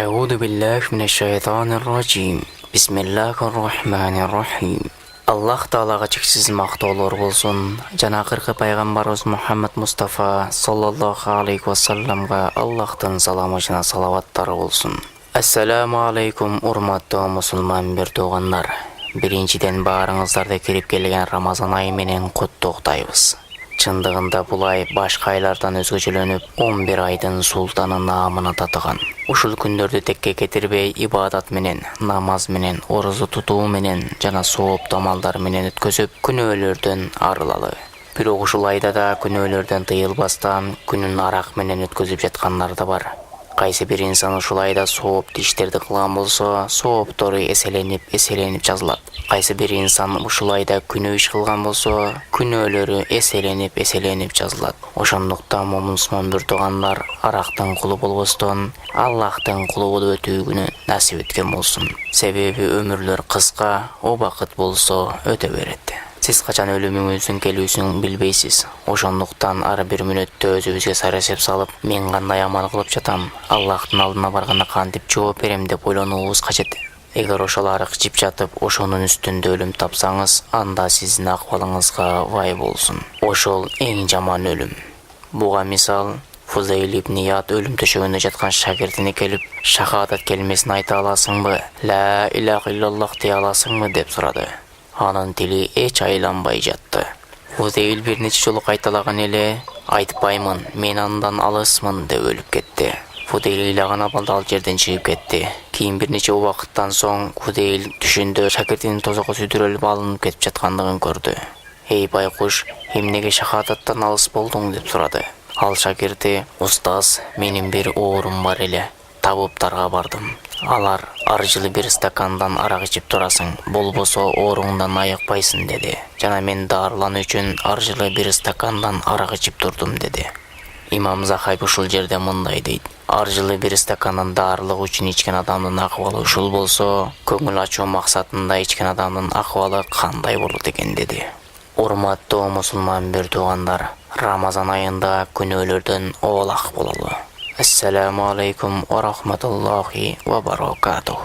أعوذ بالله من الشيطان الرجيم بسم الله الرحمن الرحيم Аллах Таалага чексиз мактоолор болсун. Жана акыркы пайгамбарыбыз Мухаммад Мустафа саллаллаху алейхи вассаламга Аллахтын саламы жана салаваттары болсун. Ассаламу алейкум урматтуу мусулман биртугандар. Биринчиден баарыңыздарды кирип келген Рамазан айы менен куттуктайбыз. Чындыгында бул ай башка айлардан өзгөчөлөнүп 11 айдын султаны наамына татыган. Ушул күндөрдү текке кетирбей ибадат менен, намаз менен, орозо тутуу менен жана сооп тамалдар менен өткөзүп, күнөөлөрдөн арылалы. Бирок ушул айда да күнөөлөрдөн тыйылбастан күнүн арак менен өткөзүп жаткандар да бар. Кайсы бир инсан ушул айда сооптуу иштерди кылган болсо, сооптору эселенип жазылат. Кайсы бир инсан ушул айда күнөө иш кылган болсо, күнөөлөрү эселенип жазылат. Ошондуктан мусулман биртугандар арактын кулу болбостон, Аллахтын кулу болуп өтүүгүнү насип эткен болсун. Себеби өмүрлөр кыска, убакыт болсо өтө берет. Сиз качан өлүмүңүздүн келүүсүн билбейсиз. Ошондуктан ар бир мүнөттө өзүбүзгө сарасеп салып, мен кандай амал кылып жатам, Аллахтын алдына барганда кантип жооп берем деп ойлонуубуз кажет. Эгер ошол арык жип жатып, ошонун үстүндө өлүм тапсаңыз, анда сиздин акыбалыңызга вай болсун. Ошол эң жаман өлүм. Буга мисал Фузейл ибн Ияд өлүм төшөгүндө жаткан шагирдине келип, шахадат келмесин айта аласыңбы? Ла илаха иллаллах дей аласыңбы деп сурады. Анын тили эч айланбай жатты. Фузейл бир нече жолу кайталаган эле, айтпаймын, мен андан алысмын деп өлүп кетти. Фузейл ыйлаган абалда ал жерден чыгып кетти. Кийин бир нече убакыттан соң Фузейл түшүндө шакирдинин тозокко сүйдүрөлүп алынып кетип жаткандыгын көрдү. Эй байкуш, эмнеге шахадаттан алыс болдуң деп сурады. Ал шакирди, устаз, менин бир оорум бар эле. Табыптарга бардым. Алар ар жылы бир стакандан арак ичип турасың, болбосо ооруңдан айыкпайсың деди. Жана мен дарылануу үчүн ар жылы бир стакандан арак ичип турдум деди. Имам Захаби ушул жерде мындай дейт: ар жылы бир стакандан дарылык үчүн ичкен адамдын акыбалы ушул болсо, көңүл ачуу максатында ичкен адамдын акыбалы кандай болот экен деди. Урматтуу мусулман биртугандар, Рамазан айында күнөөлөрдөн оолак бололу. Ассаламу алейкум ва рахматуллахи ва баракатух.